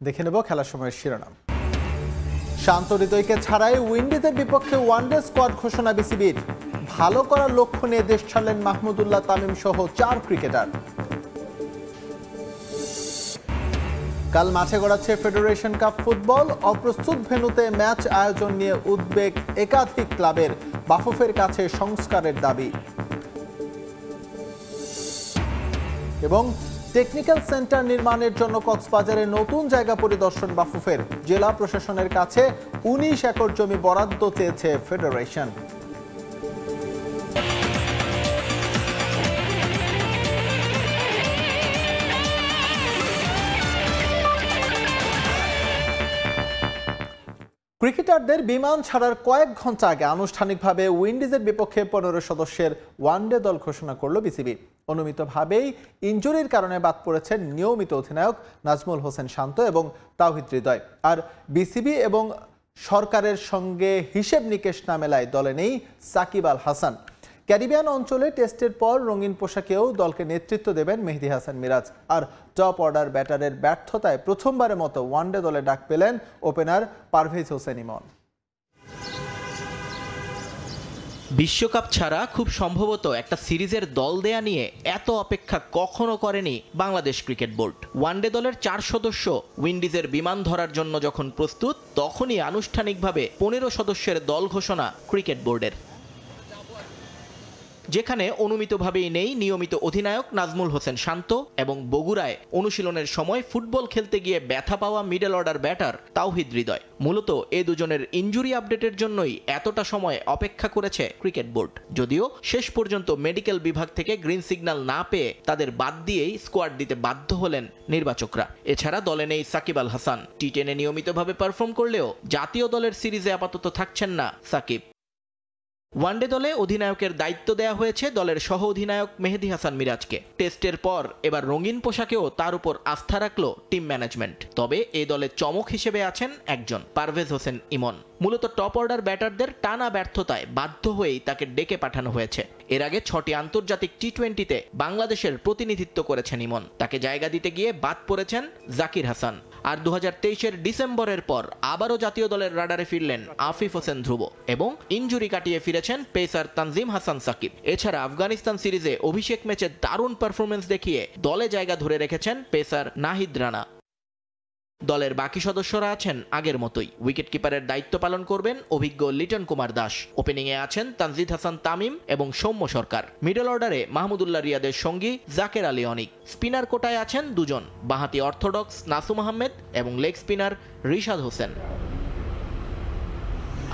দেখে নেব খেলার সময়ের শিরোনাম। শান্ত হৃদয়কে ছাড়াই উইন্ডিজের বিপক্ষে ওয়ানডে স্কোয়াড ঘোষণা বিসিবির। ভালো করার লক্ষ্য নিয়ে দেশ ছাড়লেন মাহমুদুল্লাহ তামিম সহ 4 ক্রিকেটার। কাল মাঠে গড়াচ্ছে ফেডারেশন কাপ ফুটবল। অপ্রস্তুত ভেন্যুতে ম্যাচ আয়োজন নিয়ে উদ্বেগ একাধিক ক্লাবের। বাফুফের কাছে সংস্কারের দাবি। এবং টেকনিক্যাল সেন্টার নির্মাণের জন্য কক্সবাজারে নতুন জায়গা পরিদর্শন বাফুফের। জেলা প্রশাসনের কাছে 19 একর জমি বরাদ্দ চেয়েছে ফেডারেশন। ক্রিকেটারদের বিমান ছাড়ার কয়েক ঘন্টা আগে আনুষ্ঠানিকভাবে উইন্ডিজের বিপক্ষে 15 সদস্যের ওয়ানডে দল ঘোষণা করল বিসিবি। অনুমিতভাবেই ইনজুরির কারণে বাদ পড়েছেন নিয়মিত অধিনায়ক নাজমুল হোসেন শান্ত এবং তাওহিদ হৃদয়। আর বিসিবি এবং সরকারের সঙ্গে হিসেব নিকেশ না মেলায় দলে নেই সাকিব আল হাসান। ক্যারিবিয়ান অঞ্চলে টেস্টের পর রঙিন পোশাকেও দলকে নেতৃত্ব দেবেন মেহেদী হাসান মিরাজ। আর টপ অর্ডার ব্যাটারের ব্যর্থতায় প্রথমবারের মতো ওয়ানডে দলে ডাক পেলেন ওপেনার পারভেজ হোসেন ইমন। বিশ্বকাপ ছাড়া খুব সম্ভবত একটা সিরিজের দল দেয়া নিয়ে এত অপেক্ষা কখনো করেনি বাংলাদেশ ক্রিকেট বোর্ড। ওয়ানডে দলের 4 সদস্য উইন্ডিজের বিমান ধরার জন্য যখন প্রস্তুত, তখনই আনুষ্ঠানিকভাবে 15 সদস্যের দল ঘোষণা ক্রিকেট বোর্ডের, যেখানে অনুমিতভাবেই নেই নিয়মিত অধিনায়ক নাজমুল হোসেন শান্ত এবং বগুড়ায় অনুশীলনের সময় ফুটবল খেলতে গিয়ে ব্যথা পাওয়া middle order batter Towhid Hridoy. মূলত এ দুজনের ইনজুরি আপডেটের জন্যই এতটা সময় অপেক্ষা করেছে ক্রিকেট বোর্ড। যদিও শেষ পর্যন্ত মেডিকেল বিভাগ থেকে গ্রিন সিগন্যাল না পেয়ে তাদের বাদ দিয়েই স্কোয়াড দিতে বাধ্য হলেন নির্বাচকরা। এছাড়া দলে নেই সাকিব আল হাসান। টি10-এ নিয়মিতভাবে পারফর্ম করলেও জাতীয় দলের সিরিজে আপাতত থাকছেন না সাকিব। ওয়ানডে দলে অধিনায়কের দায়িত্ব দেয়া হয়েছে দলের সহ অধিনায়ক মেহেদী হাসান মিরাজকে। টেস্টের পর এবার রঙিন পোশাকেও তার উপর আস্থা রাখল টিম ম্যানেজমেন্ট। তবে এই দলে চমক হিসেবে আছেন একজন, পারভেজ হোসেন ইমন। মূলত টপ অর্ডার ব্যাটারদের টানা ব্যর্থতায় বাধ্য হয়েই তাকে ডেকে পাঠানো হয়েছে। এর আগে 6টি আন্তর্জাতিক টি20-তে বাংলাদেশের প্রতিনিধিত্ব করেছেন ইমন। তাকে জায়গা দিতে গিয়ে বাদ পড়েছেন জাকির হাসান। আর 2023-এর ডিসেম্বরের পর আবারও জাতীয় দলের রাডারে ফিরলেন আফিফ হোসেন ধ্রুব এবং ইনজুরি কাটিয়ে ফিরেছেন পেসার তানজিম হাসান সাকিব। এছাড়া আফগানিস্তান সিরিজে অভিষেক ম্যাচে দারুণ পারফরমেন্স দেখিয়ে দলে জায়গা ধরে রেখেছেন পেসার নাহিদ রানা। দলের বাকি সদস্যরা আছেন আগের মতোই। উইকেট কিপারের দায়িত্ব পালন করবেন অভিজ্ঞ লিটন কুমার দাস। ওপেনিংয়ে আছেন তানজিদ হাসান তামিম এবং সৌম্য সরকার। মিডল অর্ডারে মাহমুদুল্লাহ রিয়াদের সঙ্গী জাকের আলী অনিক। স্পিনার কোটায় আছেন দুজন, বাঁহাতি অর্থোডক্স নাসুম আহমেদ এবং লেগ স্পিনার রিশাদ হোসেন।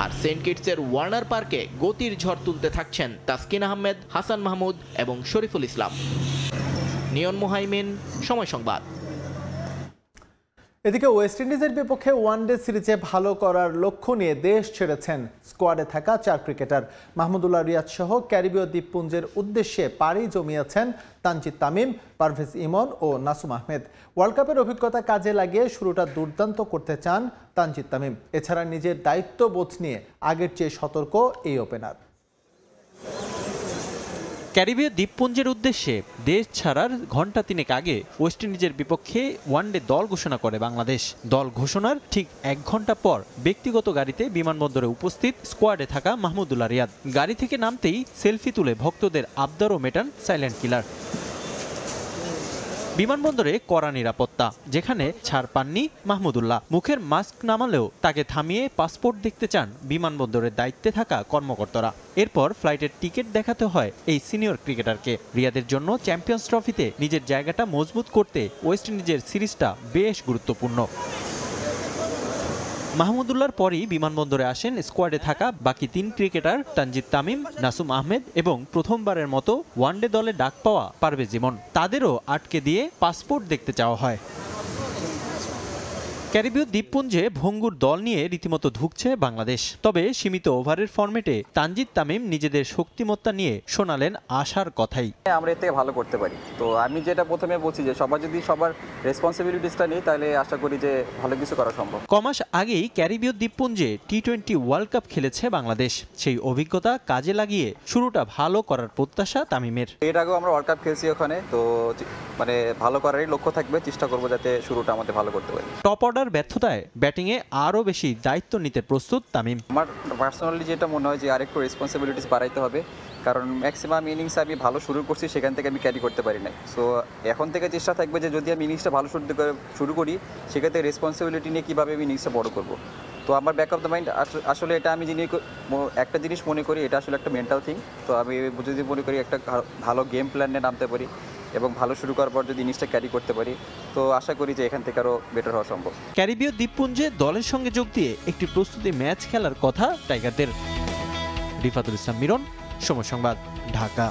আর সেন্ট কিটসের ওয়ার্নার পার্কে গতির ঝড় তুলতে থাকছেন তাসকিন আহমেদ, হাসান মাহমুদ এবং শরীফুল ইসলাম। নিয়ন মুহাইমিন, সময় সংবাদ। এদিকে ওয়েস্ট ইন্ডিজের বিপক্ষে ওয়ানডে সিরিজে ভালো করার লক্ষ্য নিয়ে দেশ ছেড়েছেন স্কোয়াডে থাকা 4 ক্রিকেটার। মাহমুদুল্লাহ রিয়াদ সহ ক্যারিবীয় দ্বীপপুঞ্জের উদ্দেশ্যে পাড়ি জমিয়েছেন তানজিদ তামিম, পারভেজ ইমন ও নাসুম আহমেদ। ওয়ার্ল্ড কাপের অভিজ্ঞতা কাজে লাগিয়ে শুরুটা দুর্দান্ত করতে চান তানজিদ তামিম। এছাড়া নিজের দায়িত্ববোধ নিয়ে আগের চেয়ে সতর্ক এই ওপেনার। ক্যারিবীয় দ্বীপপুঞ্জের উদ্দেশ্যে দেশ ছাড়ার ঘণ্টা 3 আগে ওয়েস্ট ইন্ডিজের বিপক্ষে ওয়ানডে দল ঘোষণা করে বাংলাদেশ। দল ঘোষণার ঠিক 1 ঘণ্টা পর ব্যক্তিগত গাড়িতে বিমানবন্দরে উপস্থিত স্কোয়াডে থাকা মাহমুদুল্লাহ রিয়াদ। গাড়ি থেকে নামতেই সেলফি তুলে ভক্তদের আবদারও মেটান সাইলেন্ট কিলার। বিমানবন্দরে কড়া নিরাপত্তা, যেখানে ছাড় পাননি মাহমুদুল্লাহ। মুখের মাস্ক নামালেও তাকে থামিয়ে পাসপোর্ট দেখতে চান বিমানবন্দরের দায়িত্বে থাকা কর্মকর্তারা। এরপর ফ্লাইটের টিকিট দেখাতে হয় এই সিনিয়র ক্রিকেটারকে। রিয়াদের জন্য চ্যাম্পিয়ন্স ট্রফিতে নিজের জায়গাটা মজবুত করতে ওয়েস্ট ইন্ডিজের সিরিজটা বেশ গুরুত্বপূর্ণ। মাহমুদুল্লাহর পরই বিমানবন্দরে আসেন স্কোয়াডে থাকা বাকি 3 ক্রিকেটার তানজিদ তামিম, নাসুম আহমেদ এবং প্রথমবারের মতো ওয়ানডে দলে ডাক পাওয়া পারভেজ ইমন। তাদেরও আটকে দিয়ে পাসপোর্ট দেখতে চাওয়া হয়। ক্যারিবীয় দ্বীপপুঞ্জে ভঙ্গুর দল নিয়ে রীতিমতো ধুঁকছে বাংলাদেশ। তবে সীমিত ওভারের ফরম্যাটে তানজিদ তামিম নিজেদের শক্তিমত্তা নিয়ে শোনালেন আশার কথাই। আমরা এর থেকে ভালো করতে পারি। তো আমি যেটা প্রথমে বলছি যে সবার যদি সবার রেসপন্সিবিলিটিসটা নিই তাহলে আশা করি যে ভালো কিছু করা সম্ভব। কমাস আগেই ক্যারিবীয় দ্বীপপুঞ্জে টি-20 ওয়ার্ল্ড কাপ খেলেছে বাংলাদেশ। সেই অভিজ্ঞতা কাজে লাগিয়ে শুরুটা ভালো করার প্রত্যাশা তামিমের। এর আগেও আমরা ওয়ার্ল্ড কাপ খেলছি ওখানে, তো মানে ভালো করারই লক্ষ্য থাকবে, চেষ্টা করবো যাতে শুরুটা আমাদের ভালো করতে পারি। টপ অর্ডার ব্যর্থতায় ব্যাটিংয়ে আরও বেশি দায়িত্ব নিতে প্রস্তুত তামিম। আমার পার্সোনালি যেটা মনে হয় যে আরেকটু রেসপন্সিবিলিটিস বাড়াইতে হবে, কারণ ম্যাক্সিমাম ইনিংসে আমি ভালো শুরু করছি, সেখান থেকে আমি ক্যারি করতে পারি নাই। সো এখন থেকে চেষ্টা থাকবে যে যদি আমি ইনিংসটা ভালো শুরু করি, সেক্ষেত্রে রেসপন্সিবিলিটি নিয়ে কীভাবে আমি ইনিংসটা বড় করবো। তো আমার ব্যাক অফ দ্য মাইন্ড আসলে এটা আমি একটা জিনিস মনে করি, এটা আসলে একটা মেন্টাল থিং। তো আমি যদি মনে করি একটা ভালো গেম প্ল্যান নিয়ে নামতে পারি এবং ভালো শুরু করার পর যদি ইনিংসটা ক্যারি করতে পারি, তো আশা করি যে এখান থেকে আরও বেটার হওয়া সম্ভব। ক্যারিবীয় দ্বীপপুঞ্জে দলের সঙ্গে যোগ দিয়ে একটি প্রস্তুতি ম্যাচ খেলার কথা টাইগারদের। রিফাতুল ইসলাম মিরন, সময় সংবাদ, ঢাকা।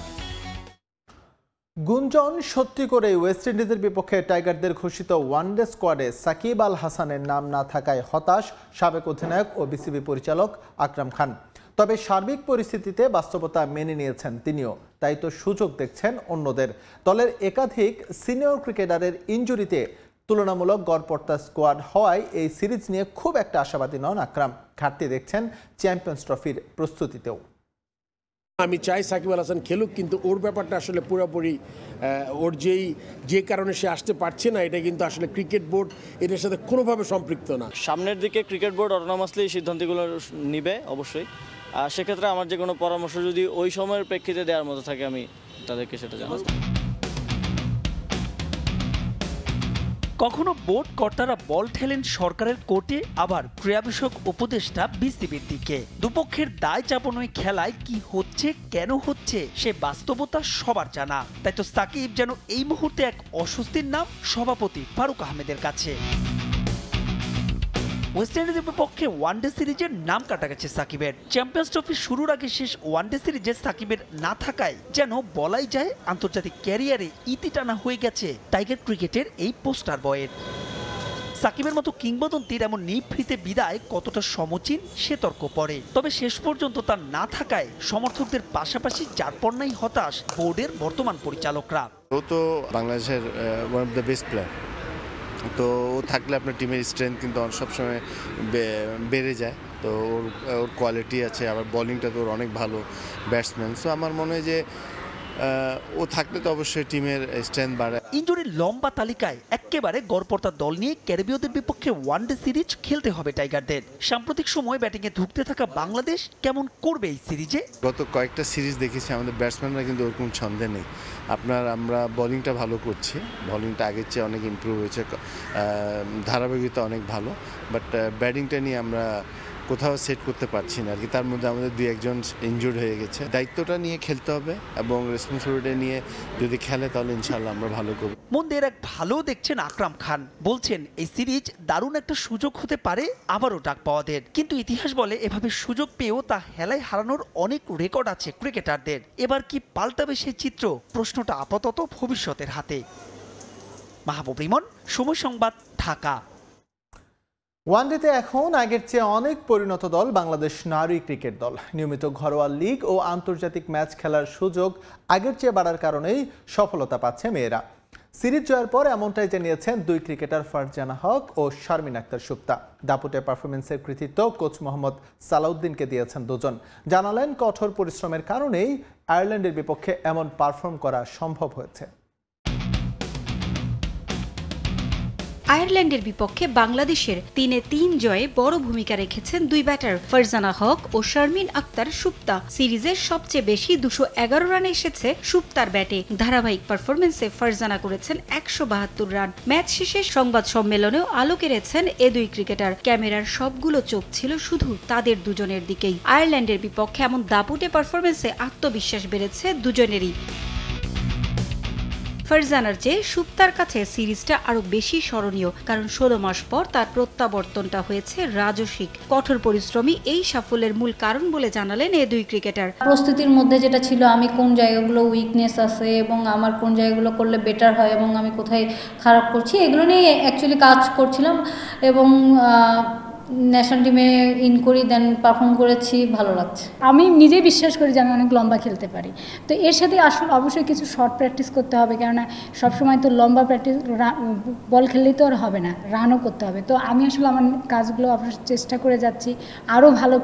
গুঞ্জন সত্যি করে ওয়েস্ট ইন্ডিজের বিপক্ষে টাইগারদের ঘোষিত ওয়ানডে স্কোয়াডে সাকিব আল হাসানের নাম না থাকায় হতাশ সাবেক অধিনায়ক ও বিসিবি পরিচালক আকরাম খান। তবে সার্বিক পরিস্থিতিতে বাস্তবতা মেনে নিয়েছেন তিনিও, তাই তো সুযোগ দেখছেন অন্যদের। দলের একাধিক সিনিয়র ক্রিকেটারের ইনজুরিতে তুলনামূলক গড়পড়তা স্কোয়াড হওয়ায় এই সিরিজ নিয়ে খুব একটা আশাবাদী নন আকরাম। ঘাটতি দেখছেন চ্যাম্পিয়ন্স ট্রফির প্রস্তুতিতেও। আমি চাই সাকিব আল হাসান খেলুক, কিন্তু ওর ব্যাপারটা আসলে পুরোপুরি ওর যে কারণে সে আসতে পারছে না, এটা কিন্তু আসলে ক্রিকেট বোর্ড এটার সাথে কোনোভাবে সম্পৃক্ত না। সামনের দিকে ক্রিকেট বোর্ড অটোনমাসলি সিদ্ধান্তগুলো নিবে অবশ্যই। আর সেক্ষেত্রে আমার যে কোনো পরামর্শ যদি ওই সময়ের প্রেক্ষিতে দেওয়ার মতো থাকে, আমি তাদেরকে সেটা জানাবো। কখনো বোর্ড কর্তারা বল ঠেলেন সরকারের কোর্টে, আবার ক্রীড়া বিষয়ক উপদেষ্টা বিসিবির দিকে। দুপক্ষের দায় চাপানোয় খেলায় কি হচ্ছে, কেন হচ্ছে, সে বাস্তবতা সবার জানা। তাই তো সাকিব যেন এই মুহূর্তে এক অস্বস্তির নাম সভাপতি ফারুক আহমেদের কাছে। ওয়েস্ট ইন্ডিজের বিপক্ষে ওয়ানডে সিরিজের নাম কাটা গেছে সাকিবের। চ্যাম্পিয়ন্স ট্রফি শুরুর আগে শেষ ওয়ানডে সিরিজে সাকিবের না থাকায় যেন বলাই যায় আন্তর্জাতিক ক্যারিয়ারে ইতি টানা হয়ে গেছে টাইগার ক্রিকেটের এই পোস্টার বয়ের। সাকিবের মতো কিংবদন্তির এমন নিভৃতে বিদায় কতটা সমীচীন সে তর্ক পড়ে। তবে শেষ পর্যন্ত তার না থাকায় সমর্থকদের পাশাপাশি যারপরনাই হতাশ বোর্ডের বর্তমান পরিচালকরা। ও তো বাংলাদেশের one of the best player, তো ও থাকলে আপনার টিমের স্ট্রেংথ কিন্তু সবসময় বেড়ে যায়। তো ওর কোয়ালিটি আছে, আবার বোলিংটা তো ওর অনেক ভালো ব্যাটসম্যান। সো আমার মনে হয় যে ও থাকলে তো অবশ্যই টিমের স্ট্রেংথ বাড়ে। ইনজুরির লম্বা তালিকায় একেবারে গড়পড়তা দল নিয়ে ক্যারিবীয়দের বিপক্ষে ওয়ানডে সিরিজ খেলতে হবে টাইগারদের। সাম্প্রতিক সময় ব্যাটিংয়ে ধুঁকতে থাকা বাংলাদেশ কেমন করবে এই সিরিজে? গত কয়েকটা সিরিজ দেখেছি আমাদের ব্যাটসম্যানরা কিন্তু ওরকম ছন্দে নেই। আমরা বোলিংটা ভালো করছি, বোলিংটা আগের চেয়ে অনেক ইমপ্রুভ হয়েছে, ধারাবাহিকতা অনেক ভালো, বাট ব্যাটিংটা নিয়ে আমরা কোথাও সেট করতে পারছি না আর কি। তার মধ্যে আমাদের 2-1 ইনজুর্ড হয়ে গেছে। দায়িত্বটা নিয়ে খেলতে হবে এবং রেসপন্সিবিলিটি নিয়ে যদি খেলে তাহলে ইনশাল্লাহ আমরা ভালো করব। মন্দের এক ভালো দেখছেন আকরাম খান, বলছেন এই সিরিজ দারুণ একটা সুযোগ হতে পারে আবারও ডাক পাওয়াদের। কিন্তু ইতিহাস বলে এভাবে সুযোগ পেয়েও তা হেলায় হারানোর অনেক রেকর্ড আছে ক্রিকেটারদের। এবার কি পাল্টাবে সেই চিত্র? প্রশ্নটা আপাতত ভবিষ্যতের হাতে। মাহবুব রিমন, সময় সংবাদ, ঢাকা। ওয়ানডেতে এখন আগের চেয়ে অনেক পরিণত দল বাংলাদেশ নারী ক্রিকেট দল। নিয়মিত ঘরোয়া লিগ ও আন্তর্জাতিক ম্যাচ খেলার সুযোগ আগের চেয়ে বাড়ার কারণেই সফলতা পাচ্ছে মেয়েরা। সিরিজ জয়ের পর এমনটাই জানিয়েছেন দুই ক্রিকেটার ফারজানা হক ও শারমিন আক্তার সুপ্তা। দাপুটে পারফরমেন্সের কৃতিত্ব কোচ মোহাম্মদ সালাউদ্দিনকে দিয়েছেন দুজন। জানালেন কঠোর পরিশ্রমের কারণেই আয়ারল্যান্ডের বিপক্ষে এমন পারফর্ম করা সম্ভব হয়েছে। আয়ারল্যান্ডের বিপক্ষে বাংলাদেশের 3-3 জয়ে বড় ভূমিকা রেখেছেন দুই ব্যাটার ফারজানা হক ও শারমিন আক্তার সুপ্তা। সিরিজের সবচেয়ে বেশি 211 রান এসেছে সুপ্তার ব্যাটে। ধারাবাহিক পারফরমেন্সে ফারজানা করেছেন 172 রান। ম্যাচ শেষে সংবাদ সম্মেলনেও আলো কেড়েছেন এ দুই ক্রিকেটার। ক্যামেরার সবগুলো চোখ ছিল শুধু তাদের দুজনের দিকেই। আয়ারল্যান্ডের বিপক্ষে এমন দাপুটে পারফরমেন্সে আত্মবিশ্বাস বেড়েছে দুজনেরই। ফারজানার চেয়ে সুপ্তার কাছে সিরিজটা আরো বেশি স্মরণীয়, কারণ 16 মাস পর তার প্রত্যাবর্তনটা হয়েছে রাজসিক। কঠোর পরিশ্রমী এই সাফল্যের মূল কারণ বলে জানালেন এই দুই ক্রিকেটার। প্রস্তুতির মধ্যে যেটা ছিল, আমি কোন জায়গাগুলো উইকনেস আছে এবং আমার কোন জায়গাগুলো করলে বেটার হয় এবং আমি কোথায় খারাপ করছি, এগুলো নিয়ে অ্যাকচুয়ালি কাজ করছিলাম এবং ন্যাশনাল টিমে ইন করি, দেন পারফর্ম করেছি, ভালো লাগছে। আমি নিজেই বিশ্বাস করি যে আমি অনেক লম্বা খেলতে পারি। তো এর সাথে আসলে অবশ্যই কিছু শর্ট প্র্যাকটিস করতে হবে, কেননা সবসময় তো লম্বা প্র্যাকটিস বল খেললেই তো আর হবে না, রানও করতে হবে। তো আমি আসলে আমার কাজগুলো অবশ্যই চেষ্টা করে যাচ্ছি আরও ভালো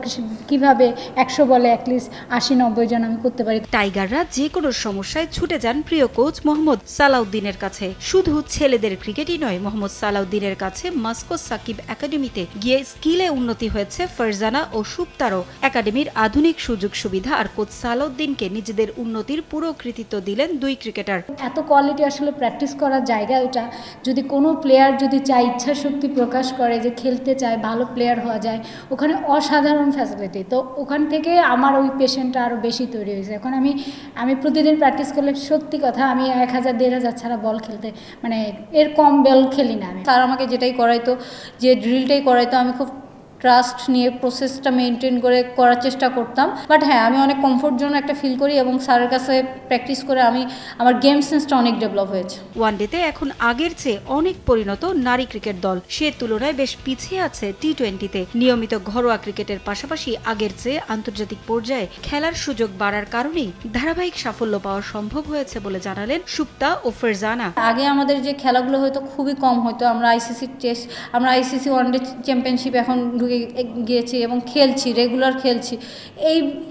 কীভাবে 100 বলে অ্যাটলিস্ট 80-90 জন আমি করতে পারি। টাইগাররা যে কোনো সমস্যায় ছুটে যান প্রিয় কোচ মোহাম্মদ সালাউদ্দিনের কাছে। শুধু ছেলেদের ক্রিকেটই নয়, মোহাম্মদ সালাউদ্দিনের কাছে মস্কো সাকিব একাডেমিতে গিয়ে স্কিলে উন্নতি হয়েছে ফারজানা ও সুপ্তারও। একাডেমির আধুনিক সুযোগ সুবিধা আর কোচ সালাউদ্দিনকে নিজেদের উন্নতির পুরো কৃতিত্ব দিলেন দুই ক্রিকেটার। এত কোয়ালিটি আসলে প্র্যাকটিস করার জায়গা ওটা। যদি কোনো প্লেয়ার যদি চায়, ইচ্ছা শক্তি প্রকাশ করে যে খেলতে চায়, ভালো প্লেয়ার হওয়া যায়, ওখানে অসাধারণ ফ্যাসিলিটি। তো ওখান থেকে আমার ওই পেশেন্টটা আরও বেশি তৈরি হয়েছে। এখন আমি প্রতিদিন প্র্যাকটিস করলে সত্যি কথা আমি 1000-1500 ছাড়া বল খেলতে মানে এর কম বল খেলি না আমি। স্যার আমাকে যেটাই করাইতো, যে ড্রিলটাই করাইতো, আমি খুব ট্রাস্ট নিয়ে প্রসেসটা মেনটেন করে করার চেষ্টা করতাম। বাট হ্যাঁ, আমি অনেক কমফোর্ট জোন একটা ফিল করি এবং স্যারের কাছে প্র্যাকটিস করে আমার গেম সেন্সটা অনেক ডেভেলপ হয়েছে। ওয়ানডেতে এখন আগের চেয়ে অনেক পরিণত নারী ক্রিকেট দল। সে তুলনায় বেশ পিছিয়ে আছে টি-20তে। নিয়মিত ঘরোয়া ক্রিকেটের পাশাপাশি আগের চেয়ে আন্তর্জাতিক পর্যায়ে খেলার সুযোগ বাড়ার কারণেই ধারাবাহিক সাফল্য পাওয়া সম্ভব হয়েছে বলে জানালেন সুপ্তা ও ফারজানা। আগে আমাদের যে খেলাগুলো হয়তো খুবই কম হতো, আমরা আইসিসি ওয়ানডে চ্যাম্পিয়নশিপ এখন গিয়েছি এবং খেলছি, রেগুলার খেলছি।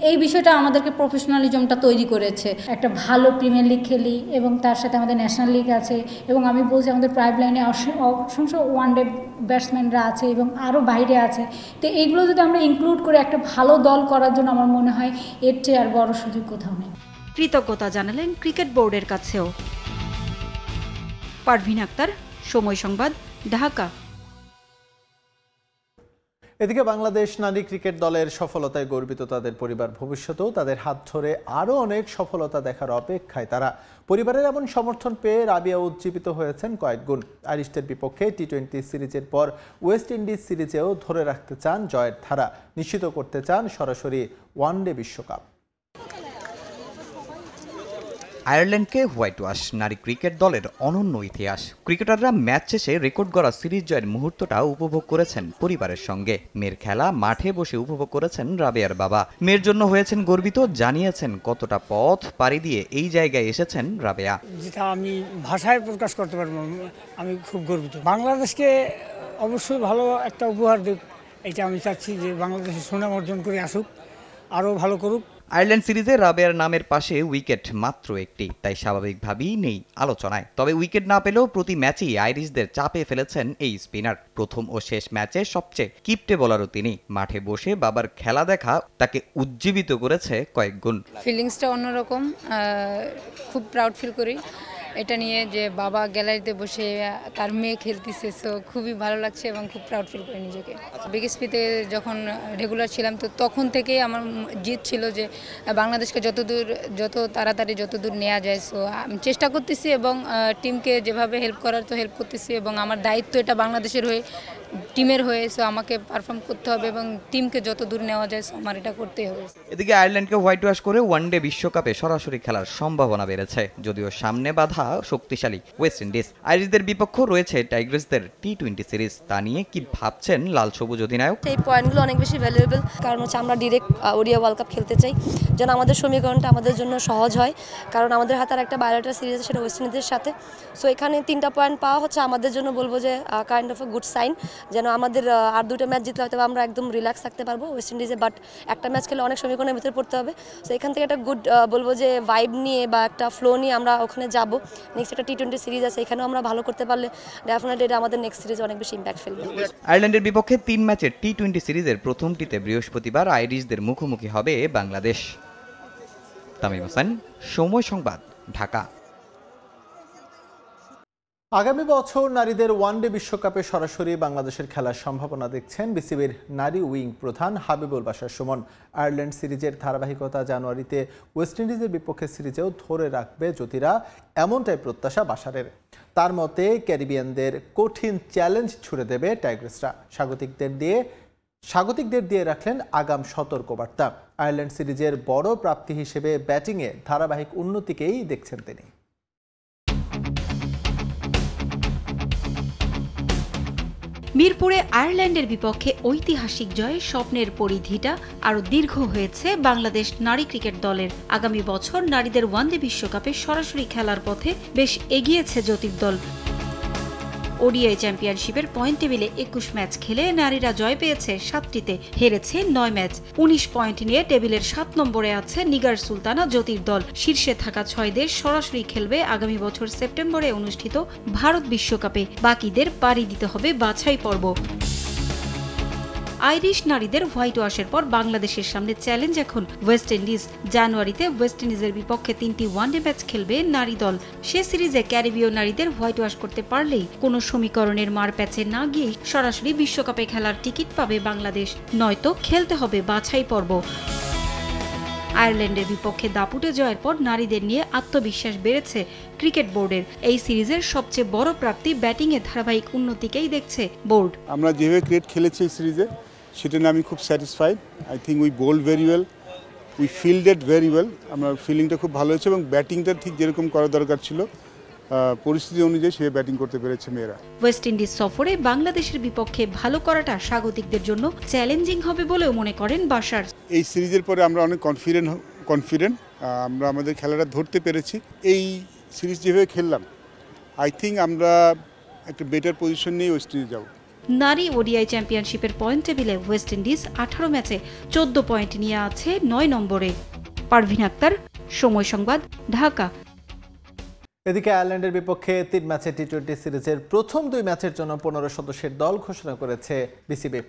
এই বিষয়টা আমাদেরকে প্রফেশনালিজমটা তৈরি করেছে। একটা ভালো প্রিমিয়ার লিগ খেলি এবং তার সাথে আমাদের ন্যাশনাল লিগ আছে এবং আমি বলছি আমাদের প্রাইভ লাইনে অসংখ্য ওয়ানডে ব্যাটসম্যানরা আছে এবং আরও বাইরে আছে। তো এইগুলো যদি আমরা ইনক্লুড করে একটা ভালো দল করার জন্য আমার মনে হয় এর চেয়ে আর বড় সুযোগ কোথাও নেই। কৃতজ্ঞতা জানালেন ক্রিকেট বোর্ডের কাছেও। পারভিন আক্তার, সময় সংবাদ, ঢাকা। এদিকে বাংলাদেশ নারী ক্রিকেট দলের সফলতায় গর্বিত তাদের পরিবার। ভবিষ্যতেও তাদের হাত ধরে আরও অনেক সফলতা দেখার অপেক্ষায় তারা। পরিবারের এমন সমর্থন পেয়ে রাবিয়া উজ্জীবিত হয়েছেন কয়েক গুণ। আইরিশদের বিপক্ষে টি-20 সিরিজের পর ওয়েস্ট ইন্ডিজ সিরিজেও ধরে রাখতে চান জয়ের ধারা, নিশ্চিত করতে চান সরাসরি ওয়ানডে বিশ্বকাপ। আয়ারল্যান্ডকে হোয়াইট ওয়াশ নারী ক্রিকেট দলের অনন্য ইতিহাস। ক্রিকেটাররা ম্যাচ শেষে রেকর্ড গড়া সিরিজ জয়ের মুহূর্তটা উপভোগ করেছেন পরিবারের সঙ্গে। মেয়ের খেলা মাঠে বসে উপভোগ করেছেন রাবেয়ার বাবা। মেয়ের জন্য হয়েছেন গর্বিত, জানিয়েছেন কতটা পথ পাড়ি দিয়ে এই জায়গায় এসেছেন রাবেয়া। যেটা আমি ভাষায় প্রকাশ করতে পারবো, আমি খুব গর্বিত। বাংলাদেশকে অবশ্যই ভালো একটা উপহার দিক, এটা আমি চাচ্ছি যে বাংলাদেশের সুনাম অর্জন করে আসুক, আরও ভালো করুক। আয়ারল্যান্ড সিরিজে রাবেয়ার নামের পাশে উইকেট মাত্র একটি, তাই স্বাভাবিকভাবেই নেই আলোচনায়। তবে উইকেট না পেলেও প্রতি ম্যাচেই আইরিশদের চাপে ফেলেছেন এই স্পিনার। প্রথম ও শেষ ম্যাচে সবচেয়ে কিপটে বোলারও তিনি। মাঠে বসে বাবার খেলা দেখা তাকে উজ্জীবিত করেছে কয়েক গুণ। ফিলিংসটা অন্যরকম, খুব প্রাউড ফিল করি এটা নিয়ে যে বাবা গ্যালারিতে বসে তার মেয়ে খেলতেছে। সো খুবই ভালো লাগছে এবং খুব প্রাউড ফিল করি নিজেকে। বিকেএসপিতে যখন রেগুলার ছিলাম তো তখন থেকেই আমার জিদ ছিল যে বাংলাদেশকে যত তাড়াতাড়ি যতদূর নেওয়া যায়। সো আমি চেষ্টা করতেছি এবং টিমকে যেভাবে হেল্প করার তো হেল্প করতেছি এবং আমার দায়িত্ব এটা বাংলাদেশের হয়ে, টিমের হয়ে। সো আমাকে পারফর্ম করতে হবে এবং টিমকে যত দূর নেওয়া যায় সো আমার এটা করতেই হবে। এদিকে আয়ারল্যান্ডকে হোয়াইট ওয়াশ করে ওয়ানডে বিশ্বকাপে সরাসরি খেলার সম্ভাবনা বেড়েছে, যদিও সামনে বাধা শক্তিশালী ওয়েস্ট ইন্ডিজ। আইরিশদের বিপক্ষে রয়েছে টাইগ্রেসদের টি-20 সিরিজ। তা নিয়ে কি ভাবছেন লাল সবুজ অধিনায়ক? এই পয়েন্টগুলো অনেক বেশি ভ্যালুয়েবল, কারণ হচ্ছে আমরা ডিরেক্ট ওডিয়া ওয়ার্ল্ড কাপ খেলতে চাই, যেন আমাদের সমীকরণটা আমাদের জন্য সহজ হয়। কারণ আমাদের হাতে একটা বায়োলেটার সিরিজ আছে, সেটা ওয়েস্ট ইন্ডিজের সাথে। সো এখানে 3টা পয়েন্ট পাওয়া হচ্ছে আমাদের জন্য, বলবো যে kind of a good sign, যেন আমাদের আর 2টা ম্যাচ জিতলে হয়তো আমরা একদম রিল্যাক্স থাকতে পারবো ওয়েস্ট ইন্ডিজে। বাট একটা ম্যাচ খেলে অনেক সমীকরণের ভিতরে পড়তে হবে। সো এখান থেকে একটা গুড বলবো যে ভাইব নিয়ে বা একটা ফ্লো নিয়ে আমরা ওখানে যাবো। নেক্সট একটা টি-20 সিরিজ আছে, এখানেও আমরা ভালো করতে পারলে ডেফিনেটলি এটা আমাদের নেক্সট সিরিজে অনেক বেশি ইম্প্যাক্ট ফেলবে। আয়ারল্যান্ডের বিপক্ষে 3 ম্যাচের টি-20 সিরিজের প্রথমটিতে বৃহস্পতিবার আইরিশদের মুখোমুখি হবে বাংলাদেশ। তামিম হোসেন, সময় সংবাদ, ঢাকা। আগামী বছর নারীদের ওয়ানডে বিশ্বকাপে সরাসরি বাংলাদেশের খেলার সম্ভাবনা দেখছেন বিসিবির নারী উইং প্রধান হাবিবুল বাশার সুমন। আয়ারল্যান্ড সিরিজের ধারাবাহিকতা জানুয়ারিতে ওয়েস্ট ইন্ডিজের বিপক্ষে সিরিজেও ধরে রাখবে জ্যোতিরা, এমনটাই প্রত্যাশা বাশারের। তার মতে ক্যারিবিয়ানদের কঠিন চ্যালেঞ্জ ছুড়ে দেবে টাইগ্রেসরা। স্বাগতিকদের দিয়ে রাখলেন আগাম সতর্কবার্তা। আয়ারল্যান্ড সিরিজের বড় প্রাপ্তি হিসেবে ব্যাটিংয়ে ধারাবাহিক উন্নতিকেই দেখছেন তিনি। মিরপুরে আয়ারল্যান্ডের বিপক্ষে ঐতিহাসিক জয়ে স্বপ্নের পরিধিটা আরও দীর্ঘ হয়েছে বাংলাদেশ নারী ক্রিকেট দলের। আগামী বছর নারীদের ওয়ানডে বিশ্বকাপে সরাসরি খেলার পথে বেশ এগিয়েছে জ্যোতির দল। ওডিআই চ্যাম্পিয়নশিপের পয়েন্ট টেবিলে ২১ ম্যাচ খেলে নারীরা জয় পেয়েছে ৭টিতে, হেরেছে ৯ ম্যাচ। ১৯ পয়েন্ট নিয়ে টেবিলের ৭ নম্বরে আছে নিগার সুলতানা জ্যোতির দল। শীর্ষে থাকা ৬ দেশ সরাসরি খেলবে আগামী বছর সেপ্টেম্বরে অনুষ্ঠিত ভারত বিশ্বকাপে। বাকিদের পাড়ি দিতে হবে বাছাই পর্ব। আইরিশ নারীদের হোয়াইট ওয়াশের পর বাংলাদেশের সামনে চ্যালেঞ্জ এখন ওয়েস্ট ইন্ডিজ। জানুয়ারিতে ওয়েস্ট ইন্ডিজের বিপক্ষে ৩টি ওয়ানডে ম্যাচ খেলবে নারী দল। সে সিরিজে ক্যারিবীয় নারীদের হোয়াইট ওয়াশ করতে পারলেই কোনো সমীকরণের মার প্যাচে না গিয়ে সরাসরি বিশ্বকাপে খেলার টিকিট পাবে বাংলাদেশ, নয়তো খেলতে হবে বাছাই পর্ব। আয়ারল্যান্ডের বিপক্ষে দাপুটে জয়ের পর নারীদের নিয়ে আত্মবিশ্বাস বেড়েছে ক্রিকেট বোর্ডের। এই সিরিজের সবচেয়ে বড় প্রাপ্তি ব্যাটিংয়ে ধারাবাহিক উন্নতিকেই দেখছে বোর্ড। আমরা যেভাবে ক্রিকেট খেলেছি এই সিরিজে সেটা নিয়ে আমি খুব satisfied. I think we bowled very well, we fielded very well. আমার ফিল্ডিংটা খুব ভালো হয়েছে এবং ব্যাটিংটা ঠিক যেরকম করা দরকার ছিল পরিস্থিতি অনুযায়ী সে ব্যাটিং করতে পেরেছে মেয়েরা। ওয়েস্ট ইন্ডিজ সফরে বাংলাদেশের বিপক্ষে ভালো করাটা স্বাগতিকদের জন্য চ্যালেঞ্জিং হবে বলেও মনে করেন বাশার। এই সিরিজের পরে আমরা অনেক কনফিডেন্ট আমরা আমাদের খেলাটা ধরতে পেরেছি। এই সিরিজ যেভাবে খেললাম আই থিঙ্ক আমরা একটা বেটার পজিশন নিয়ে ওয়েস্ট ইন্ডিজ যাব। নারী ওডিআই চ্যাম্পিয়নশিপের পয়েন্ট টেবিলে ওয়েস্ট ইন্ডিজ ১৮ ম্যাচে ১৪ পয়েন্ট নিয়ে আছে ৯ নম্বরে। পারভিন আক্তার, সময় সংবাদ, ঢাকা। এদিকে আয়ারল্যান্ডের বিপক্ষে ৩ ম্যাচের টি-20 সিরিজের প্রথম ২ ম্যাচের জন্য ১৫ সদস্যের দল ঘোষণা করেছে বিসিবি।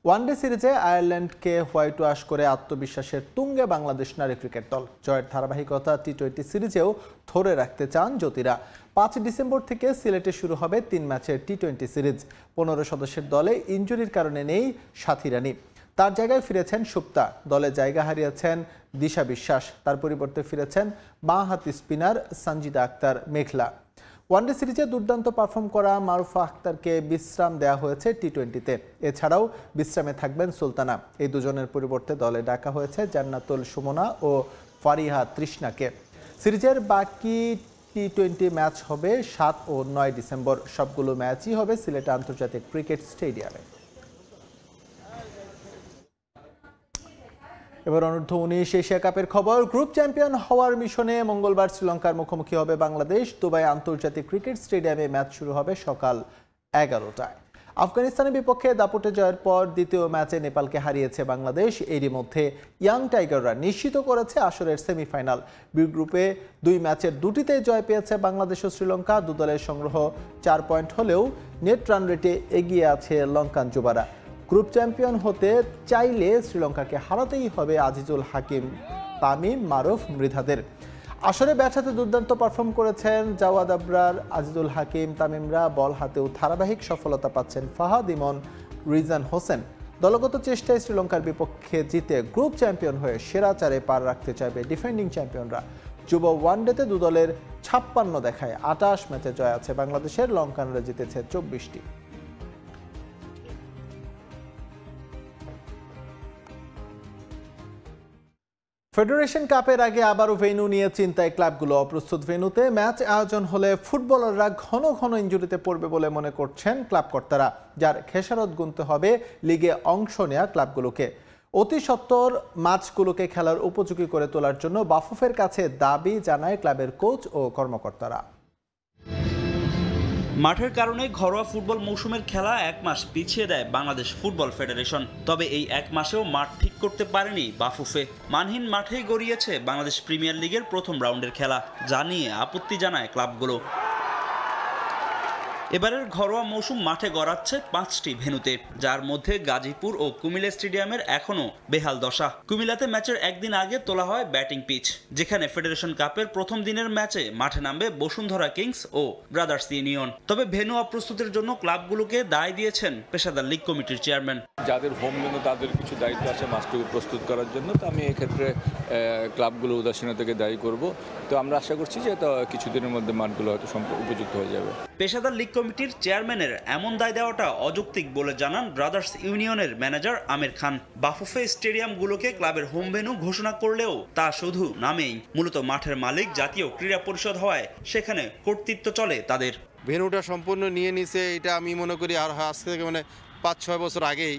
ওয়ানডে সিরিজে আয়ারল্যান্ডকে হোয়াইট ওয়াশ করে আত্মবিশ্বাসের তুঙ্গে বাংলাদেশ নারী ক্রিকেট দল। জয়ের ধারাবাহিকতা টি-20 সিরিজেও ধরে রাখতে চান জ্যোতিরা। ৫ ডিসেম্বর থেকে সিলেটে শুরু হবে ৩ ম্যাচের টি-20 সিরিজ। ১৫ সদস্যের দলে ইনজুরির কারণে নেই সাথী রানী। তার জায়গায় ফিরেছেন সুপ্তা। দলে জায়গা হারিয়েছেন দিশা বিশ্বাস। তার পরিবর্তে ফিরেছেন বাঁ হাতি স্পিনার সঞ্জিদা আক্তার মেঘলা। ওয়ানডে সিরিজে দুর্দান্ত পারফর্ম করা মারুফা আক্তারকে বিশ্রাম দেওয়া হয়েছে টি-20-তে। এছাড়াও বিশ্রামে থাকবেন সুলতানা। এই দুজনের পরিবর্তে দলে ডাকা হয়েছে জান্নাতুল সুমনা ও ফারিহা তৃষ্ণাকে। সিরিজের বাকি টি-20 ম্যাচ হবে ৭ ও ৯ ডিসেম্বর। সবগুলো ম্যাচই হবে সিলেট আন্তর্জাতিক ক্রিকেট স্টেডিয়ামে। এবার অনূর্ধ্ব-১৯ এশিয়া কাপের খবর। গ্রুপ চ্যাম্পিয়ন হওয়ার মিশনে মঙ্গলবার শ্রীলঙ্কার মুখোমুখি হবে বাংলাদেশ। দুবাই আন্তর্জাতিক ক্রিকেট স্টেডিয়ামে ম্যাচ শুরু হবে সকাল ১১টায়। আফগানিস্তানের বিপক্ষে দাপুটে জয়ের পর দ্বিতীয় ম্যাচে নেপালকে হারিয়েছে বাংলাদেশ। এরই মধ্যে ইয়াং টাইগাররা নিশ্চিত করেছে আসরের সেমিফাইনাল। বি গ্রুপে ২ ম্যাচের দুটিতে জয় পেয়েছে বাংলাদেশ ও শ্রীলঙ্কা। দুদলের সংগ্রহ ৪ পয়েন্ট হলেও নেট রান রেটে এগিয়ে আছে লঙ্কান যুবারা। গ্রুপ চ্যাম্পিয়ন হতে চাইলে শ্রীলঙ্কাকে হারাতেই হবে আজিজুল হাকিম, তামিম, মারুফ, মৃধাদের। আসরে ব্যাট হাতে দুর্দান্ত পারফর্ম করেছেন জাওয়াদ আবরার, আজিজুল হাকিম, তামিমরা। বল হাতেও ধারাবাহিক সফলতা পাচ্ছেন ফাহাদ, ইমন, রিজান হোসেন। দলগত চেষ্টায় শ্রীলঙ্কার বিপক্ষে জিতে গ্রুপ চ্যাম্পিয়ন হয়ে সেরা ৪-এ পার রাখতে চাইবে ডিফেন্ডিং চ্যাম্পিয়নরা। যুব ওয়ানডেতে দুদলের ৫৬ দেখায় ২৮ ম্যাচে জয় আছে বাংলাদেশের। লঙ্কানরা জিতেছে ২৪টি। ফেডারেশন কাপের আগে আবারও ভেন্যু নিয়ে চিন্তায় ক্লাবগুলো। অপ্রস্তুত ভেন্যুতে ম্যাচ আয়োজন হলে ফুটবলাররা ঘন ঘন ইনজুরিতে পড়বে বলে মনে করছেন ক্লাব কর্তারা, যার খেসারত গুনতে হবে লিগে অংশ নেয়া ক্লাবগুলোকে। অতি সত্বর ম্যাচগুলোকে খেলার উপযোগী করে তোলার জন্য বাফুফের কাছে দাবি জানায় ক্লাবের কোচ ও কর্মকর্তারা। মাঠের কারণে ঘরোয়া ফুটবল মৌসুমের খেলা ১ মাস পিছিয়ে দেয় বাংলাদেশ ফুটবল ফেডারেশন। তবে এই ১ মাসেও মাঠ ঠিক করতে পারেনি বাফুফে। মানহীন মাঠেই গড়িয়েছে বাংলাদেশ প্রিমিয়ার লিগের প্রথম রাউন্ডের খেলা, যা নিয়ে আপত্তি জানায় ক্লাবগুলো। এবারের ঘরোয়া মৌসুম মাঠে গড়াচ্ছে 5টি ভেন্যুতে, যার মধ্যে গাজীপুর ও কুমিল্লা স্টেডিয়ামের এখনও বেহাল দশা। কুমিল্লাতে ম্যাচের একদিন আগে তোলা হয় ব্যাটিং পিচ, যেখানে ফেডারেশন কাপের প্রথম দিনের ম্যাচে মাঠে নামবে বসুন্ধরা কিংস ও ব্রাদার্স ইউনিয়ন। তবে ভেন্যু অপ্রস্তুতের জন্য ক্লাবগুলোকে দায় দিয়েছেন পেশাদার লীগ কমিটির চেয়ারম্যান। যাদের হোম ভেন্যু তাদের কিছু দায়িত্ব আছে মাঠটুকু প্রস্তুত করার জন্য, তো আমি এক্ষেত্রে ক্লাবগুলো উদাসীনতাকে দায়ী করব। তো আমরা আশা করছি যে কিছুদিনের মধ্যে মাঠগুলো হয়তো উপযুক্ত হয়ে যাবে। পেশাদার লীগ কমিটির চেয়ারম্যানের এমন দায় দেওয়াটা অযৌক্তিক বলে জানান ব্রাদার্স ইউনিয়নের ম্যানেজার আমির খান। বাফুফে স্টেডিয়ামগুলোকে ক্লাবের হোম ভেন্যু ঘোষণা করলেও তা শুধু নামেই। মূলত মাঠের মালিক জাতীয় ক্রীড়া পরিষদ হওয়ায় সেখানে কর্তৃত্ব চলে তাদের। ভেন্যুটা সম্পূর্ণ নিয়ে নিছে, এটা আমি মনে করি আর আজ থেকে 5-6 বছর আগেই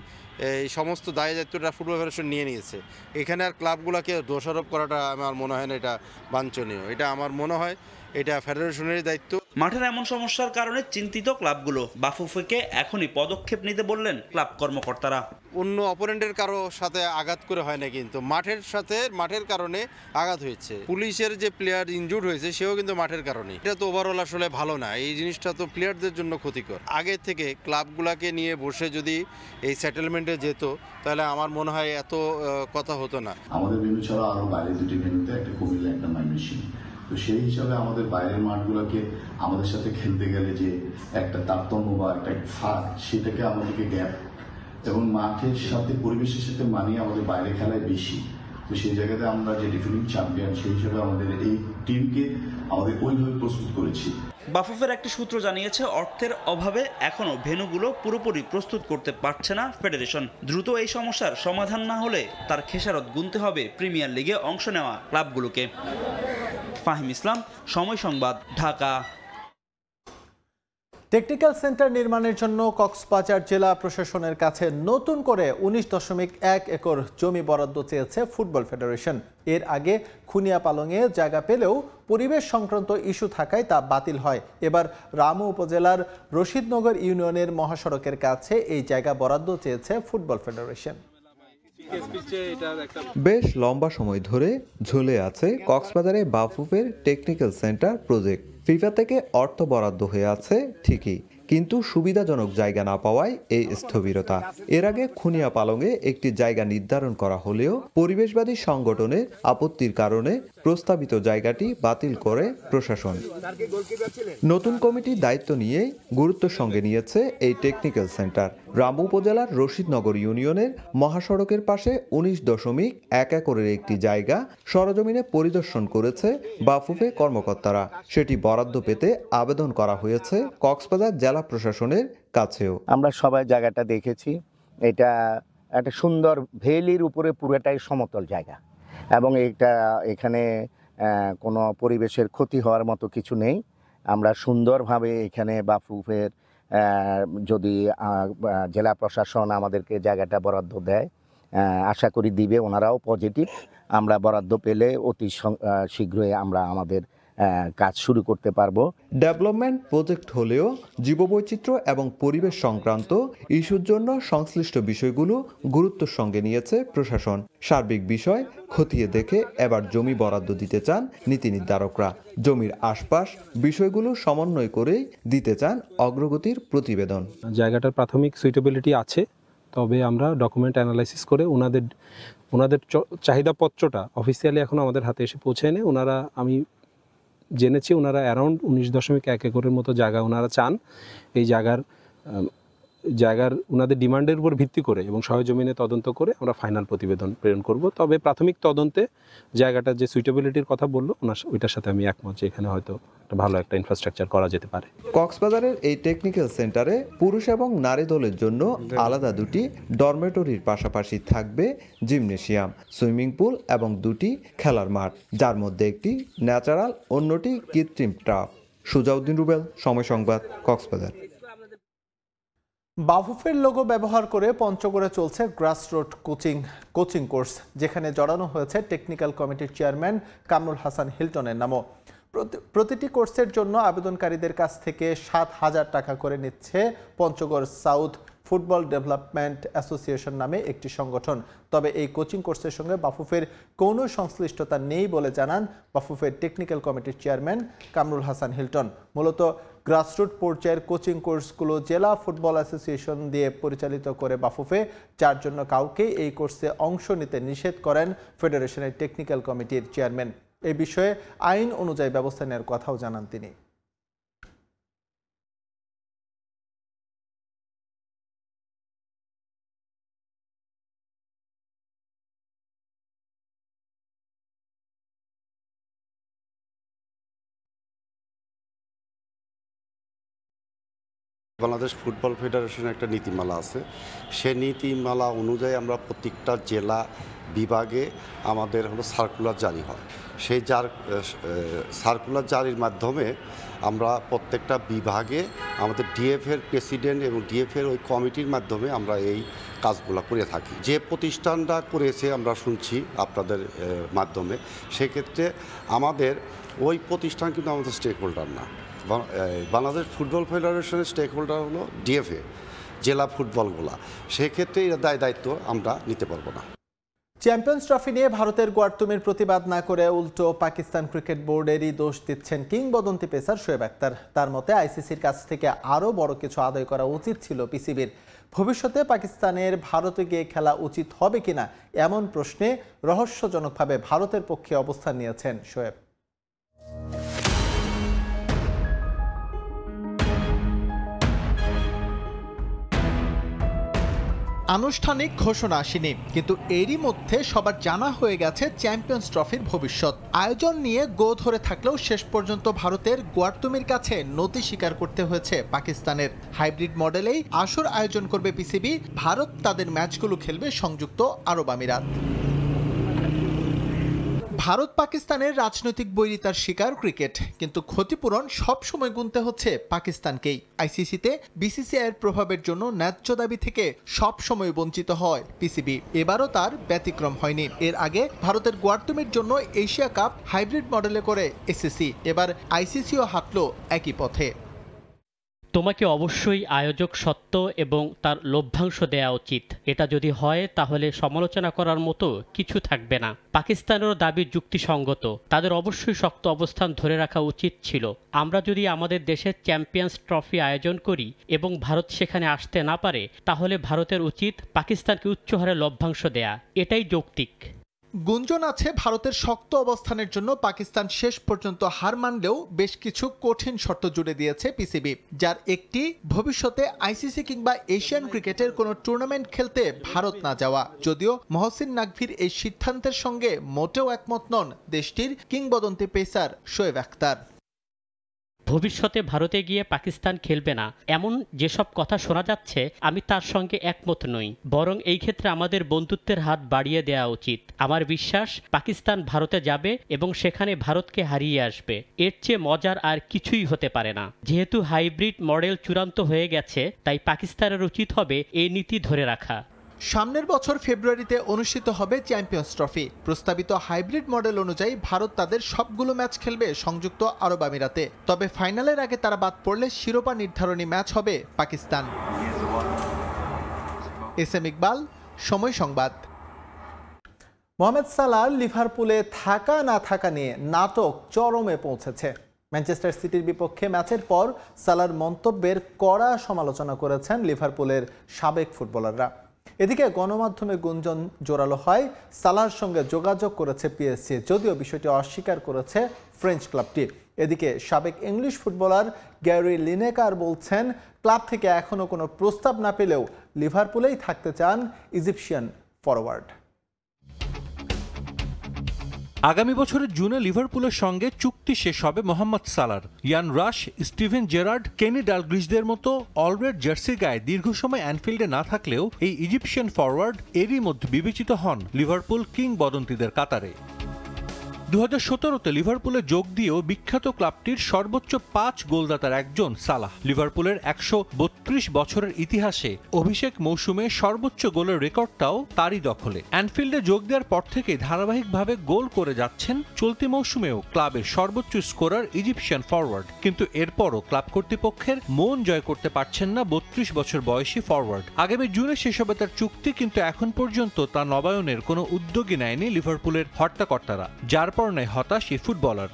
এই সমস্ত দায় দায়িত্বটা ফুটবল ফেডারেশন নিয়ে নিয়েছে। এখানে আর ক্লাবগুলোকে দোষারোপ করাটা আমার মনে হয় না এটা বাঞ্ছনীয়। এটা আমার মনে হয় এটা ফেডারেশনের দায়িত্ব। মাঠের এমন সমস্যার কারণে চিন্তিত ক্লাবগুলো। বাফুফেকে এখনই পদক্ষেপ নিতে বললেন ক্লাব কর্মকর্তারা। অন্য অপোনেন্টের কারো সাথে আঘাত করে হয় না, কিন্তু মাঠের কারণে আঘাত হয়েছে। পুলিশের যে প্লেয়ার ইনজুর্ড হয়েছে সেও কিন্তু মাঠের কারণে। এটা তো ওভারঅল আসলে ভালো না, এই জিনিসটা তো প্লেয়ারদের জন্য ক্ষতিকর। আগে থেকে ক্লাবগুলোকে নিয়ে বসে যদি এই সেটেলমেন্টে যেত তাহলে আমার মনে হয় এত কথা হতো না। আমাদের ভেন্যু ছাড়া আরো বাইরে দুটি ভেন্যুতে, একটা কুমিল্লা একটা ময়মনসিংহ। তো সেই হিসাবে আমাদের বাইরের মাঠগুলোকে আমাদের সাথে খেলতে গেলে যে একটা তারতম্য বা একটা ফাঁক, সেটাকে আমাদেরকে গ্যাপ এবং মাঠের সাথে পরিবেশের সাথে মানিয়ে আমাদের বাইরে খেলায় বেশি। তো সেই জায়গাতে আমরা যে ডিফেন্ডিং চ্যাম্পিয়ন, সেই হিসাবে আমাদের এই টিমকে আমাদের ওইভাবে প্রস্তুত করেছি। বাফুফের একটি সূত্র জানিয়েছে, অর্থের অভাবে এখনো ভেন্যুগুলো পুরোপুরি প্রস্তুত করতে পারছে না ফেডারেশন। দ্রুত এই সমস্যার সমাধান না হলে তার খেসারত গুনতে হবে প্রিমিয়ার লিগে অংশ নেওয়া ক্লাবগুলোকে। ফাহিম ইসলাম, সময় সংবাদ, ঢাকা। টেকনিক্যাল সেন্টার নির্মাণের জন্য কক্সবাজার জেলা প্রশাসনের কাছে নতুন করে 19.1 একর জমি বরাদ্দ চেয়েছে ফুটবল ফেডারেশন। এর আগে খুনিয়া পালংয়ে জায়গা পেলেও পরিবেশ সংক্রান্ত ইস্যু থাকায় তা বাতিল হয়। এবার রামু উপজেলার রশিদনগর ইউনিয়নের মহাসড়কের কাছে এই জায়গা বরাদ্দ চেয়েছে ফুটবল ফেডারেশন। বেশ লম্বা সময় ধরে ঝুলে আছে কক্সবাজারে বাফুফের টেকনিক্যাল সেন্টার প্রজেক্ট। ফিফা থেকে অর্থ বরাদ্দ হয়ে আছে ঠিকই, কিন্তু সুবিধাজনক জায়গা না পাওয়ায় এই স্থবিরতা। এর আগে খুনিয়া পালংয়ে একটি জায়গা নির্ধারণ করা হলেও পরিবেশবাদী সংগঠনের আপত্তির কারণে প্রস্তাবিত জায়গাটি বাতিল করে প্রশাসন। নতুন কমিটি দায়িত্ব নিয়ে গুরুত্বের সঙ্গে নিয়েছে এই টেকনিক্যাল সেন্টার। রামু উপজেলার রশিদনগর ইউনিয়নের মহাসড়কের পাশে 19.1 একরের একটি জায়গা সরজমিনে পরিদর্শন করেছে বাফুফে কর্মকর্তারা। সেটি বরাদ্দ পেতে আবেদন করা হয়েছে কক্সবাজার জেলা প্রশাসনের কাছেও। আমরা সবাই জায়গাটা দেখেছি, এটা একটা সুন্দর ভ্যালির উপরে পুরোটাই সমতল জায়গা এবং এখানে কোনো পরিবেশের ক্ষতি হওয়ার মতো কিছু নেই। আমরা সুন্দরভাবে এখানে বাফুফের যদি জেলা প্রশাসন আমাদেরকে জায়গাটা বরাদ্দ দেয়, আশা করি দিবে, ওনারাও পজিটিভ। আমরা বরাদ্দ পেলে অতি শীঘ্রই আমরা আমাদের কাজ শুরু করতে পারবো। ডেভেলপমেন্ট প্রজেক্ট হলেও জীববৈচিত্র্য এবং পরিবেশ সংক্রান্ত ইস্যুর জন্য সংশ্লিষ্ট বিষয়গুলো গুরুত্বের সঙ্গে নিয়েছে প্রশাসন। সার্বিক বিষয় খতিয়ে দেখে এবার জমি বরাদ্দ দিতে চান নীতি নির্ধারকরা। জমির আশপাশ বিষয়গুলো সমন্বয় করেই দিতে চান অগ্রগতির প্রতিবেদন। জায়গাটার প্রাথমিক সুইটেবিলিটি আছে, তবে আমরা ডকুমেন্ট অ্যানালাইসিস করে ওনাদের চাহিদাপত্রটা অফিসিয়ালি এখন আমাদের হাতে এসে পৌঁছায়নি। আমি জেনেছি ওনারা অ্যারাউন্ড 19.1 একরের মতো জায়গা ওনারা চান। এই জায়গার ওনাদের ডিমান্ডের উপর ভিত্তি করে এবং সরেজমিনে তদন্ত করে আমরা ফাইনাল প্রতিবেদন প্রেরণ করব। তবে প্রাথমিক তদন্তে জায়গাটার যে সুইটেবিলিটির কথা বললো ওইটার সাথে আমি একমত যে এখানে হয়তো ভালো একটা ইনফ্রাস্ট্রাকচার করা যেতে পারে। কক্সবাজারের এই টেকনিক্যাল সেন্টারে পুরুষ এবং নারী দলের জন্য আলাদা দুটি ডরমেটরির পাশাপাশি থাকবে জিমনেশিয়াম, সুইমিং পুল এবং দুটি খেলার মাঠ, যার মধ্যে একটি ন্যাচারাল, অন্যটি কৃত্রিম টার্ফ। সুজাউদ্দিন রুবেল, সময় সংবাদ, কক্সবাজার। বাফুফের লোগো ব্যবহার করে পঞ্চগড়ে চলছে গ্রাসরুট কোচিং কোর্স, যেখানে জড়ানো হয়েছে টেকনিক্যাল কমিটির চেয়ারম্যান কামরুল হাসান হিলটনের নামও। প্রতিটি কোর্সের জন্য আবেদনকারীদের কাছ থেকে 7,000 টাকা করে নিচ্ছে Panchagarh south football development association নামে একটি সংগঠন। তবে এই কোচিং কোর্সের সঙ্গে বাফুফের কোনো সংশ্লিষ্টতা নেই বলে জানান বাফুফের টেকনিক্যাল কমিটির চেয়ারম্যান কামরুল হাসান হিলটন। মূলত গ্রাসরুট পর্যায়ের কোচিং কোর্সগুলো জেলা ফুটবল অ্যাসোসিয়েশন দিয়ে পরিচালিত করে বাফুফে, যার জন্য কাউকে এই কোর্সে অংশ নিতে নিষেধ করেন ফেডারেশনের টেকনিক্যাল কমিটির চেয়ারম্যান। এই বিষয়ে আইন অনুযায়ী ব্যবস্থা নেওয়ার কথাও জানান তিনি। বাংলাদেশ ফুটবল ফেডারেশনের একটা নীতিমালা আছে, সে নীতিমালা অনুযায়ী আমরা প্রত্যেকটা জেলা বিভাগে আমাদের সার্কুলার জারি হয়। সেই সার্কুলার জারির মাধ্যমে আমরা প্রত্যেকটা বিভাগে আমাদের ডিএফের প্রেসিডেন্ট এবং ডিএফের ওই কমিটির মাধ্যমে আমরা এই কাজগুলো করে থাকি। যে প্রতিষ্ঠানটা করেছে আমরা শুনছি আপনাদের মাধ্যমে, সেক্ষেত্রে আমাদের ওই প্রতিষ্ঠান কিন্তু আমাদের স্টেক হোল্ডার না। বাংলাদেশ ফুটবল ফেডারেশনের স্টেক হোল্ডার হলো ডিএফএ, জেলা ফুটবলগুলা। সেক্ষেত্রে এর দায়িত্ব আমরা নিতে পারবো না। চ্যাম্পিয়ন্স ট্রফি নিয়ে ভারতের গোয়ার্তুমির প্রতিবাদ না করে উল্টো পাকিস্তান ক্রিকেট বোর্ডেরই দোষ দিচ্ছেন কিংবদন্তি পেসার শোয়েব আখতার। তার মতে আইসিসির কাছ থেকে আরও বড় কিছু আদায় করা উচিত ছিল পিসিবির। ভবিষ্যতে পাকিস্তানের ভারতে গিয়ে খেলা উচিত হবে কিনা এমন প্রশ্নে রহস্যজনকভাবে ভারতের পক্ষে অবস্থান নিয়েছেন শোয়েব। আনুষ্ঠানিক ঘোষণা আসেনি, কিন্তু এরই মধ্যে সবার জানা হয়ে গেছে চ্যাম্পিয়ন্স ট্রফির ভবিষ্যৎ। আয়োজন নিয়ে গো ধরে থাকলেও শেষ পর্যন্ত ভারতের গোয়ার্তুমির কাছে নতি স্বীকার করতে হয়েছে পাকিস্তানের। হাইব্রিড মডেলেই আসর আয়োজন করবে পিসিবি। ভারত তাদের ম্যাচগুলো খেলবে সংযুক্ত আরব আমিরাত। ভারত পাকিস্তানের রাজনৈতিক বৈরিতার শিকার ক্রিকেট, কিন্তু ক্ষতিপূরণ সবসময় গুনতে হচ্ছে পাকিস্তানকেই। আইসিসিতে বিসিসিআইয়ের প্রভাবের জন্য ন্যায্য দাবি থেকে সবসময় বঞ্চিত হয় পিসিবি। এবারও তার ব্যতিক্রম হয়নি। এর আগে ভারতের গোয়ার্তুমির জন্য এশিয়া কাপ হাইব্রিড মডেলে করে এসএসসি, এবার আইসিসিও হাঁটল একই পথে। তোমাকে অবশ্যই আয়োজক সত্ত্ব এবং তার লভ্যাংশ দেয়া উচিত। এটা যদি হয় তাহলে সমালোচনা করার মতো কিছু থাকবে না। পাকিস্তানেরও দাবি যুক্তিসঙ্গত, তাদের অবশ্যই শক্ত অবস্থান ধরে রাখা উচিত ছিল। আমরা যদি আমাদের দেশে চ্যাম্পিয়ন্স ট্রফি আয়োজন করি এবং ভারত সেখানে আসতে না পারে, তাহলে ভারতের উচিত পাকিস্তানকে উচ্চ হারে লভ্যাংশ দেয়া। এটাই যৌক্তিক। গুঞ্জন আছে ভারতের শক্ত অবস্থানের জন্য পাকিস্তান শেষ পর্যন্ত হার মানলেও বেশ কিছু কঠিন শর্ত জুড়ে দিয়েছে পিসিবি, যার একটি ভবিষ্যতে আইসিসি কিংবা এশিয়ান ক্রিকেটের কোনো টুর্নামেন্ট খেলতে ভারত না যাওয়া। যদিও মহসিন নাকভির এই সিদ্ধান্তের সঙ্গে মোটেও একমত নন দেশটির কিংবদন্তি পেসার শোয়েব আখতার। ভবিষ্যতে ভারতে গিয়ে পাকিস্তান খেলবে না এমন যেসব কথা শোনা যাচ্ছে, আমি তার সঙ্গে একমত নই। বরং এই ক্ষেত্রে আমাদের বন্ধুত্বের হাত বাড়িয়ে দেওয়া উচিত। আমার বিশ্বাস পাকিস্তান ভারতে যাবে এবং সেখানে ভারতকে হারিয়ে আসবে। এর চেয়ে মজার আর কিছুই হতে পারে না। যেহেতু হাইব্রিড মডেল চূড়ান্ত হয়ে গেছে, তাই পাকিস্তানের উচিত হবে এই নীতি ধরে রাখা। সামনের বছর ফেব্রুয়ারিতে অনুষ্ঠিত হবে চ্যাম্পিয়ন্স ট্রফি। প্রস্তাবিত হাইব্রিড মডেল অনুযায়ী ভারত তাদের সবগুলো ম্যাচ খেলবে সংযুক্ত আরব আমিরাতে। তবে ফাইনালের আগে তারা বাদ পড়লে শিরোপা নির্ধারণী ম্যাচ হবে পাকিস্তান। এসএম ইকবাল, সময় সংবাদ। মোহাম্মদ সালাহর লিভারপুলে থাকা না থাকা নিয়ে নাটক চরমে পৌঁছেছে। ম্যানচেস্টার সিটির বিপক্ষে ম্যাচের পর সালাহর মন্তব্যের কড়া সমালোচনা করেছেন লিভারপুলের সাবেক ফুটবলাররা। এদিকে গণমাধ্যমে গুঞ্জন জোরালো হয় সালাহর সঙ্গে যোগাযোগ করেছে পিএসজি, যদিও বিষয়টি অস্বীকার করেছে ফ্রেঞ্চ ক্লাবটি। এদিকে সাবেক ইংলিশ ফুটবলার গ্যারি লিনেকার বলছেন, ক্লাব থেকে এখনও কোনো প্রস্তাব না পেলেও লিভারপুলেই থাকতে চান ইজিপশিয়ান ফরওয়ার্ড। আগামী বছরের জুনে লিভারপুলের সঙ্গে চুক্তি শেষ হবে মোহাম্মদ সালাহর। ইয়ান রাশ, স্টিভেন জেরার্ড, কেনি ডালগ্লিশদের মতো অলরেড জার্সির গায়ে দীর্ঘ সময় অ্যানফিল্ডে না থাকলেও এই ইজিপশিয়ান ফরওয়ার্ড এরই মধ্যে বিবেচিত হন লিভারপুল কিংবদন্তিদের কাতারে। 2017-তে লিভারপুলে যোগ দিয়েও বিখ্যাত ক্লাবটির সর্বোচ্চ 5 গোলদাতার একজন সালাহ। লিভারপুলের 132 বছরের ইতিহাসে অভিষেক মৌসুমে সর্বোচ্চ গোলের রেকর্ডটাও তারই দখলে। অ্যানফিল্ডে যোগ দেওয়ার পর থেকে ধারাবাহিকভাবে গোল করে যাচ্ছেন। চলতি মৌসুমেও ক্লাবের সর্বোচ্চ স্কোরার ইজিপশিয়ান ফরওয়ার্ড, কিন্তু এরপরও ক্লাব কর্তৃপক্ষের মন জয় করতে পারছেন না 32 বছর বয়সী ফরওয়ার্ড। আগামী জুনে শেষ হবে তার চুক্তি, কিন্তু এখন পর্যন্ত তা নবায়নের কোনো উদ্যোগই নেয়নি লিভারপুলের হর্তাকর্তারা, যার পর নেয় হতাশ এই ফুটবলার।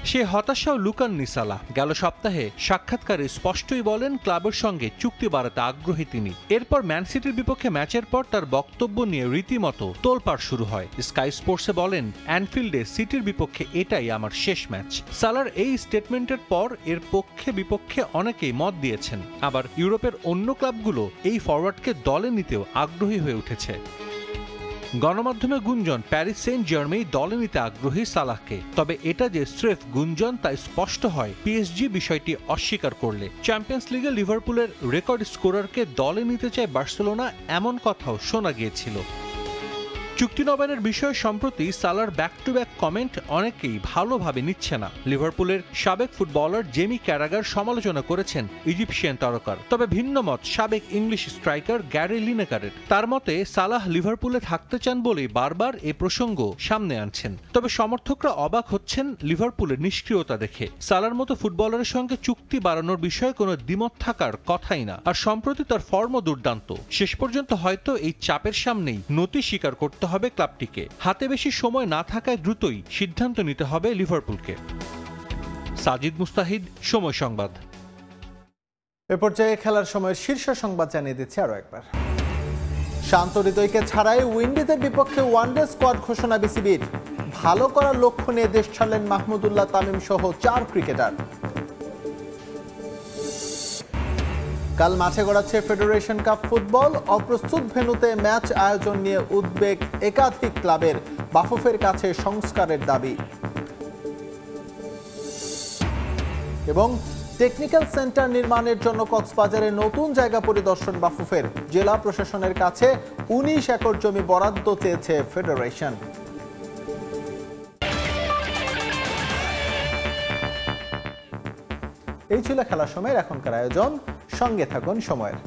সে হতাশাও লুকাননি সালাহ। গেল সপ্তাহে সাক্ষাৎকারে স্পষ্টই বলেন ক্লাবের সঙ্গে চুক্তি বাড়াতে আগ্রহী তিনি। এরপর ম্যান সিটির বিপক্ষে ম্যাচের পর তার বক্তব্য নিয়ে রীতিমতো তোলপাড় শুরু হয়। স্কাই স্পোর্টসে বলেন, অ্যানফিল্ডে সিটির বিপক্ষে এটাই আমার শেষ ম্যাচ। সালার এই স্টেটমেন্টের পর এর পক্ষে বিপক্ষে অনেকেই মত দিয়েছেন। আবার ইউরোপের অন্য ক্লাবগুলো এই ফরওয়ার্ডকে দলে নিতেও আগ্রহী হয়ে উঠেছে। গণমাধ্যমে গুঞ্জন প্যারিস সেন্ট জার্মেই দলে নিতে আগ্রহী সালাহকে, তবে এটা যে স্রেফ গুঞ্জন তা স্পষ্ট হয় পিএসজি বিষয়টি অস্বীকার করলে। চ্যাম্পিয়ন্স লিগে লিভারপুলের রেকর্ড স্কোরারকে দলে নিতে চায় বার্সেলোনা, এমন কথাও শোনা গিয়েছিল। চুক্তি নবায়নের বিষয়ে সম্প্রতি সালার ব্যাক টু ব্যাক কমেন্ট অনেকেই ভালোভাবে নিচ্ছে না। লিভারপুলের সাবেক ফুটবলার জেমি ক্যারাগার সমালোচনা করেছেন ইজিপশিয়ান তারকার, তবে ভিন্ন মত সাবেক ইংলিশ স্ট্রাইকার গ্যারি লিনেকারের। তার মতে সালাহ লিভারপুলে থাকতে চান বলেই বারবার এ প্রসঙ্গ সামনে আনছেন। তবে সমর্থকরা অবাক হচ্ছেন লিভারপুলের নিষ্ক্রিয়তা দেখে। সালার মতো ফুটবলারের সঙ্গে চুক্তি বাড়ানোর বিষয়ে কোনো দ্বিমত থাকার কথাই না। আর সম্প্রতি তার ফর্মও দুর্দান্ত। শেষ পর্যন্ত হয়তো এই চাপের সামনেই নতি স্বীকার করতে হবে ক্লাবটিকে। হাতে বেশি সময় না থাকায় দ্রুতই সিদ্ধান্ত নিতে হবে লিভারপুলকে। সাজিদ মুস্তাহিদ, সময় সংবাদ। এ পর্যায়ে খেলার সময়ের শীর্ষ সংবাদ জানিয়ে দিচ্ছি আরো একবার। শান্ত হৃদয়কে ছাড়াই উইন্ডিজের বিপক্ষে ওয়ানডে স্কোয়াড ঘোষণা বিসিবির। ভালো করার লক্ষ্য নিয়ে দেশ ছাড়লেন মাহমুদুল্লাহ তামিম সহ 4 ক্রিকেটার। কাল মাঠে গড়াচ্ছে ফেডারেশন কাপ ফুটবল। অপ্রস্তুত ভেন্যুতে ম্যাচ আয়োজন নিয়ে উদ্বেগ একাধিক ক্লাবের। বাফুফের কাছে সংস্কারের দাবি। এবং টেকনিক্যাল সেন্টার নির্মাণের জন্য কক্সবাজারে নতুন জায়গা পরিদর্শন বাফুফের। জেলা প্রশাসনের কাছে 19 একর জমি বরাদ্দ চেয়েছে ফেডারেশন। এই ছিল খেলার সময়ের এখনকার আয়োজন। সঙ্গে থাকুন সময়ের।